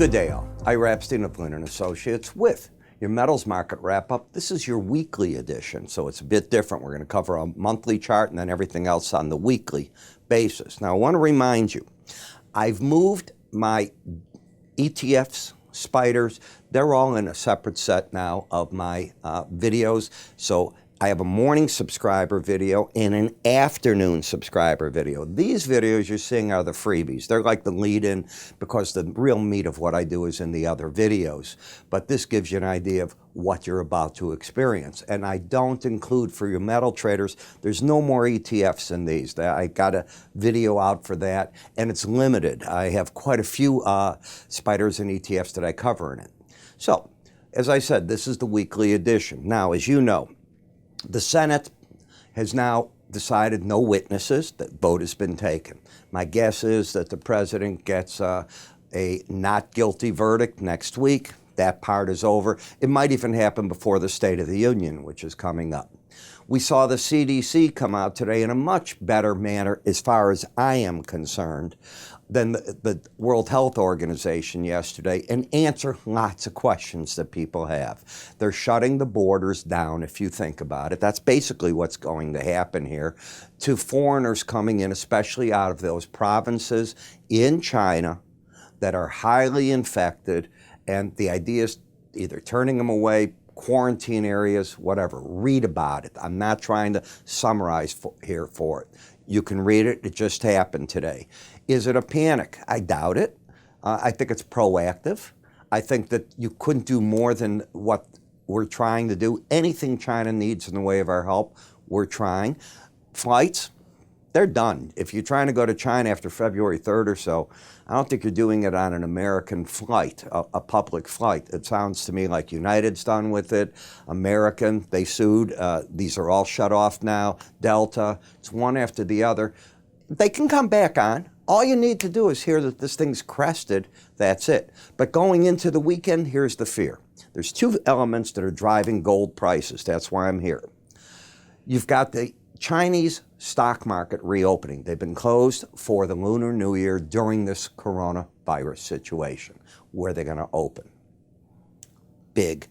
Good day, all. Ira Epstein of Linn & Associates with your metals market wrap-up. This is your weekly edition, so it's a bit different. We're going to cover a monthly chart and then everything else on the weekly basis. Now, I want to remind you, I've moved my ETFs, spiders, they're all in a separate set now of my videos. So I have a morning subscriber video and an afternoon subscriber video. These videos you're seeing are the freebies. They're like the lead-in because the real meat of what I do is in the other videos. But this gives you an idea of what you're about to experience. And I don't include, for your metal traders, there's no more ETFs in these. I got a video out for that, and it's limited. I have quite a few spiders and ETFs that I cover in it. So, as I said, this is the weekly edition. Now, as you know, the Senate has now decided no witnesses. That vote has been taken. My guess is that the president gets a not guilty verdict next week. That part is over. It might even happen before the State of the Union, which is coming up. We saw the CDC come out today in a much better manner, as far as I am concerned, than the World Health Organization yesterday, and answer lots of questions that people have. They're shutting the borders down, if you think about it. That's basically what's going to happen here to foreigners coming in, especially out of those provinces in China that are highly infected, and the idea is either turning them away, quarantine areas, whatever. Read about it. I'm not trying to summarize here for it. You can read it. It just happened today. Is it a panic? I doubt it. I think it's proactive. I think that you couldn't do more than what we're trying to do. Anything China needs in the way of our help, we're trying. Flights, they're done. If you're trying to go to China after February 3rd or so, I don't think you're doing it on an American flight, a public flight. It sounds to me like United's done with it. American, they sued. These are all shut off now. Delta, it's one after the other. They can come back on. All you need to do is hear that this thing's crested. That's it. But going into the weekend, here's the fear. There's two elements that are driving gold prices. That's why I'm here. You've got the Chinese stock market reopening. They've been closed for the Lunar New Year during this coronavirus situation. Where are they going to open? Big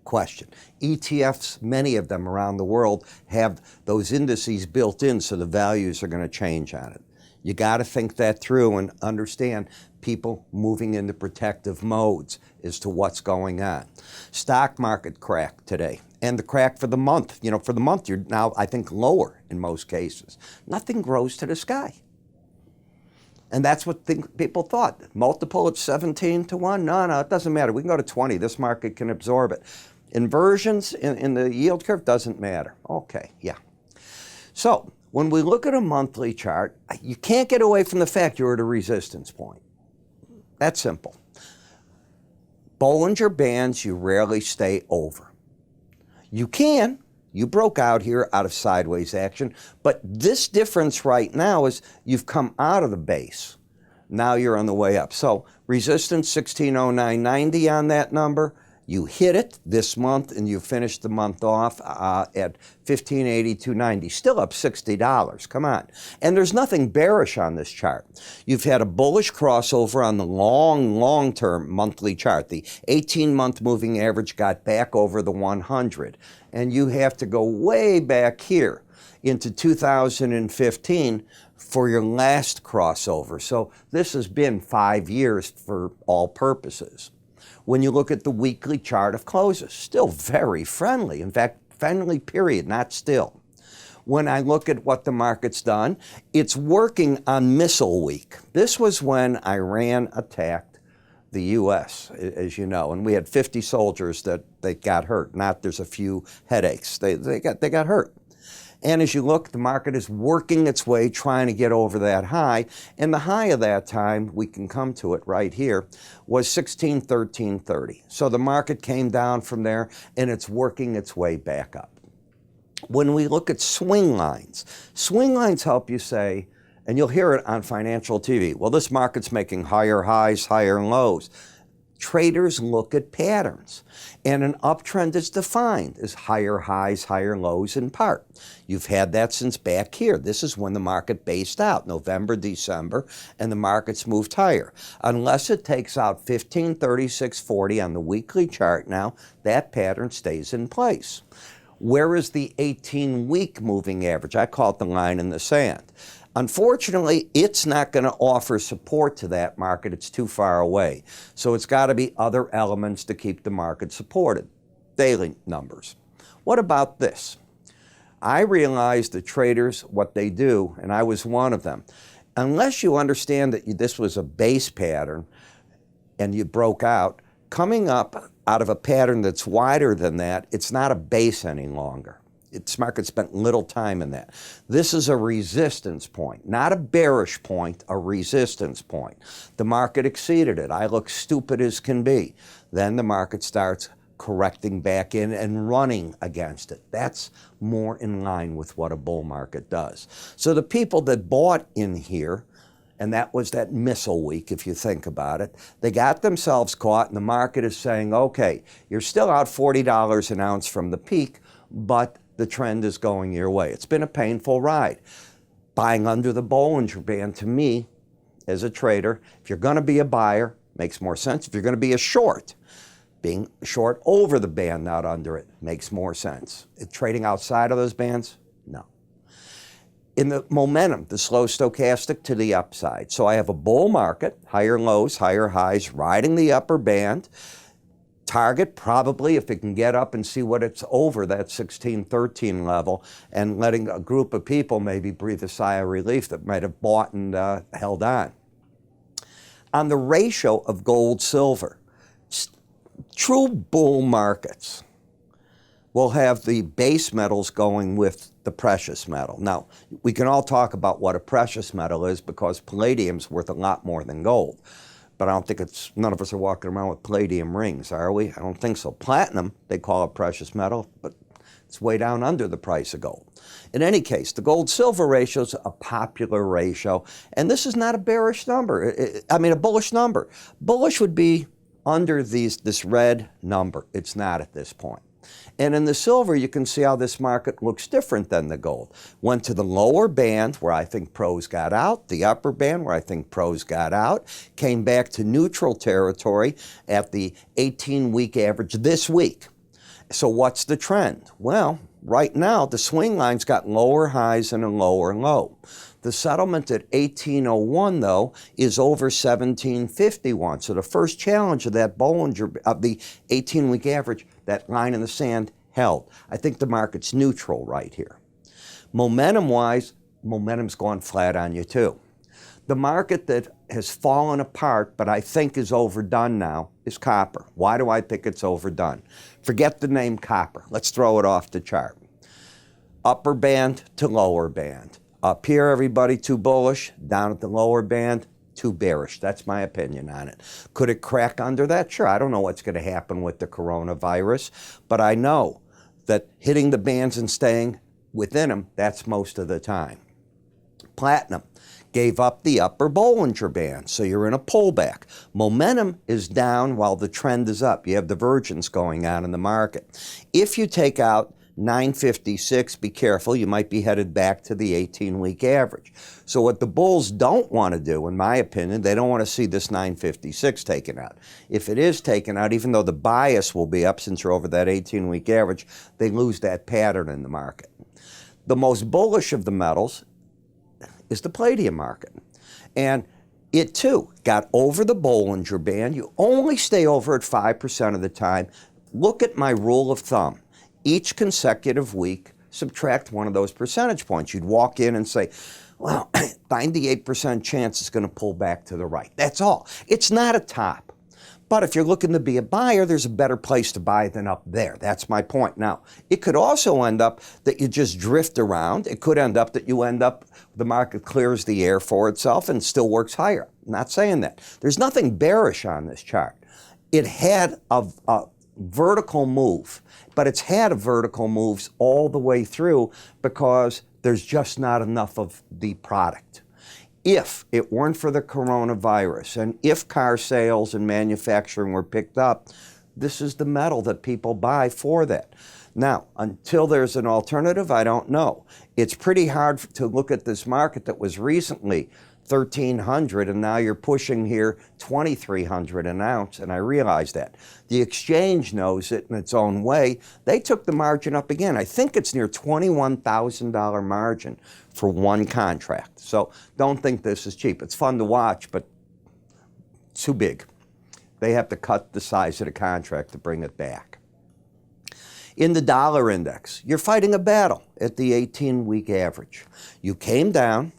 question. ETFs, many of them around the world, have those indices built in, so the values are going to change on it. You got to think that through and understand people moving into protective modes as to what's going on. Stock market crack today. And the crack for the month. You know, for the month, you're now, I think, lower in most cases. Nothing grows to the sky. And that's what people thought. Multiple at 17 to 1? No, it doesn't matter. We can go to 20. This market can absorb it. Inversions in the yield curve doesn't matter. Okay, yeah. So, when we look at a monthly chart, you can't get away from the fact you're at a resistance point. That's simple. Bollinger Bands, you rarely stay over. You can. You broke out here out of sideways action. But this difference right now is you've come out of the base. Now you're on the way up. So resistance 1609.90 on that number. You hit it this month, and you finished the month off at 1582.90, still up $60. Come on. And there's nothing bearish on this chart. You've had a bullish crossover on the long-term monthly chart. The 18-month moving average got back over the 100. And you have to go way back here into 2015 for your last crossover. So this has been 5 years for all purposes. When you look at the weekly chart of closes, still very friendly. In fact, friendly period, not still. When I look at what the market's done, it's working on Missile Week. This was when Iran attacked the U.S., as you know, and we had 50 soldiers that got hurt. Not there's a few headaches. They got hurt. And as you look, the market is working its way, trying to get over that high. And the high of that time, we can come to it right here, was 1613.30. So the market came down from there, and it's working its way back up. When we look at swing lines help you say, and you'll hear it on financial TV, well, this market's making higher highs, higher lows. Traders look at patterns, and an uptrend is defined as higher highs, higher lows in part. You've had that since back here. This is when the market based out, November, December, and the market's moved higher. Unless it takes out 1536.40 on the weekly chart now, that pattern stays in place. Where is the 18-week moving average? I call it the line in the sand. Unfortunately, it's not going to offer support to that market. It's too far away. So it's got to be other elements to keep the market supported. Daily numbers. What about this? I realized that traders, what they do, and I was one of them, unless you understand that this was a base pattern and you broke out, coming up out of a pattern that's wider than that, it's not a base any longer. This market spent little time in that. This is a resistance point, not a bearish point, a resistance point. The market exceeded it. I look stupid as can be. Then the market starts correcting back in and running against it. That's more in line with what a bull market does. So the people that bought in here, and that was that missile week, if you think about it, they got themselves caught, and the market is saying, okay, you're still out $40 an ounce from the peak, but the trend is going your way. It's been a painful ride. Buying under the Bollinger Band, to me, as a trader, if you're going to be a buyer, makes more sense. If you're going to be a short, being short over the band, not under it, makes more sense. Trading outside of those bands, no. In the momentum, the slow stochastic to the upside. So I have a bull market, higher lows, higher highs, riding the upper band. Target probably, if it can get up and see what it's over, that 1613 level, and letting a group of people maybe breathe a sigh of relief that might have bought and held on. On the ratio of gold-silver, true bull markets will have the base metals going with the precious metal. Now, we can all talk about what a precious metal is because palladium's worth a lot more than gold. But I don't think none of us are walking around with palladium rings, are we? I don't think so. Platinum, they call it precious metal, but it's way down under the price of gold. In any case, the gold-silver ratio is a popular ratio, and this is not a bearish number. A bullish number. Bullish would be under this red number. It's not at this point. And in the silver, you can see how this market looks different than the gold. Went to the lower band where I think pros got out, the upper band where I think pros got out, came back to neutral territory at the 18-week average this week. So what's the trend? Well, right now, the swing line's got lower highs and a lower low. The settlement at 1801, though, is over 1751. So the first challenge of that Bollinger, of the 18-week average, that line in the sand, held. I think the market's neutral right here. Momentum-wise, momentum's gone flat on you too. The market that has fallen apart, but I think is overdone now, is copper. Why do I think it's overdone? Forget the name copper. Let's throw it off the chart. Upper band to lower band. Up here, everybody, too bullish. Down at the lower band, too bearish. That's my opinion on it. Could it crack under that? Sure. I don't know what's going to happen with the coronavirus, but I know that hitting the bands and staying within them, that's most of the time. Platinum gave up the upper Bollinger Band, so you're in a pullback. Momentum is down while the trend is up. You have divergence going on in the market. If you take out 956, be careful, you might be headed back to the 18-week average. So what the bulls don't want to do, in my opinion, they don't want to see this 956 taken out. If it is taken out, even though the bias will be up since you're over that 18-week average, they lose that pattern in the market. The most bullish of the metals is the palladium market. And it too got over the Bollinger Band. You only stay over it 5% of the time. Look at my rule of thumb. Each consecutive week, subtract one of those percentage points. You'd walk in and say, well, 98% chance it's going to pull back to the right. That's all. It's not a top. But if you're looking to be a buyer, there's a better place to buy than up there. That's my point. Now, it could also end up that you just drift around. It could end up that the market clears the air for itself and still works higher. I'm not saying that. There's nothing bearish on this chart. It had a vertical move, but it's had vertical moves all the way through because there's just not enough of the product. If it weren't for the coronavirus and if car sales and manufacturing were picked up, this is the metal that people buy for that. Now, until there's an alternative, I don't know. It's pretty hard to look at this market that was recently 1,300 and now you're pushing here 2,300 an ounce, and I realize that. The exchange knows it in its own way. They took the margin up again. I think it's near $21,000 margin for one contract. So don't think this is cheap. It's fun to watch, but too big. They have to cut the size of the contract to bring it back. In the dollar index, you're fighting a battle at the 18-week average. You came down,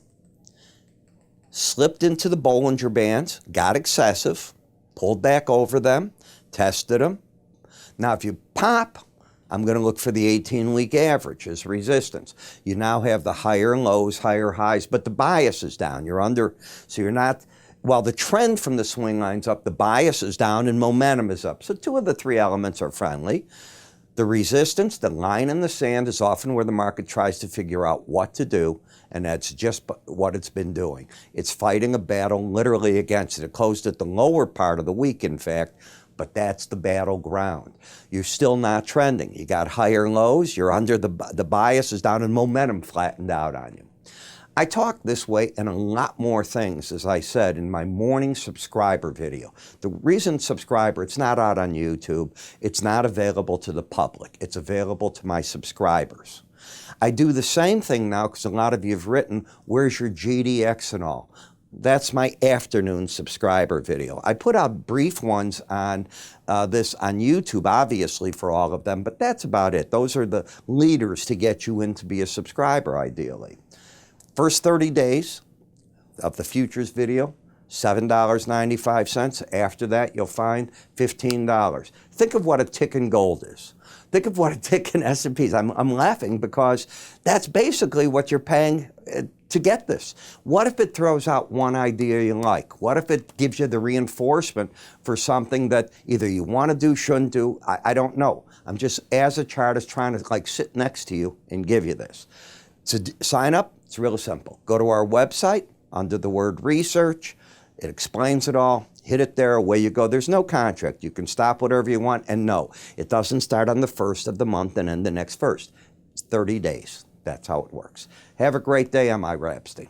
slipped into the Bollinger Bands, got excessive, pulled back over them, tested them. Now, if you pop, I'm going to look for the 18-week average as resistance. You now have the higher lows, higher highs, but the bias is down. You're under, so you're not, while the trend from the swing line's up, the bias is down and momentum is up. So two of the three elements are friendly. The resistance, the line in the sand, is often where the market tries to figure out what to do, and that's just what it's been doing. It's fighting a battle literally against it. It closed at the lower part of the week, in fact, but that's the battleground. You're still not trending. You got higher lows, you're under, the bias is down, and momentum flattened out on you. I talk this way and a lot more things, as I said, in my morning subscriber video. The reason subscriber, it's not out on YouTube, it's not available to the public, it's available to my subscribers. I do the same thing now because a lot of you have written, where's your GDX and all? That's my afternoon subscriber video. I put out brief ones on this on YouTube, obviously, for all of them, but that's about it. Those are the leaders to get you in to be a subscriber, ideally. First 30 days of the futures video, $7.95. After that, you'll find $15. Think of what a tick in gold is. Think of what a tick in S&Ps. I'm laughing because that's basically what you're paying to get this. What if it throws out one idea you like? What if it gives you the reinforcement for something that either you want to do, shouldn't do? I don't know. I'm just, as a chartist, trying to like sit next to you and give you this. To sign up, it's real simple. Go to our website under the word research. It explains it all. Hit it there, away you go. There's no contract. You can stop whatever you want, and no, it doesn't start on the 1st of the month and end the next 1st. It's 30 days. That's how it works. Have a great day. I'm Ira Epstein.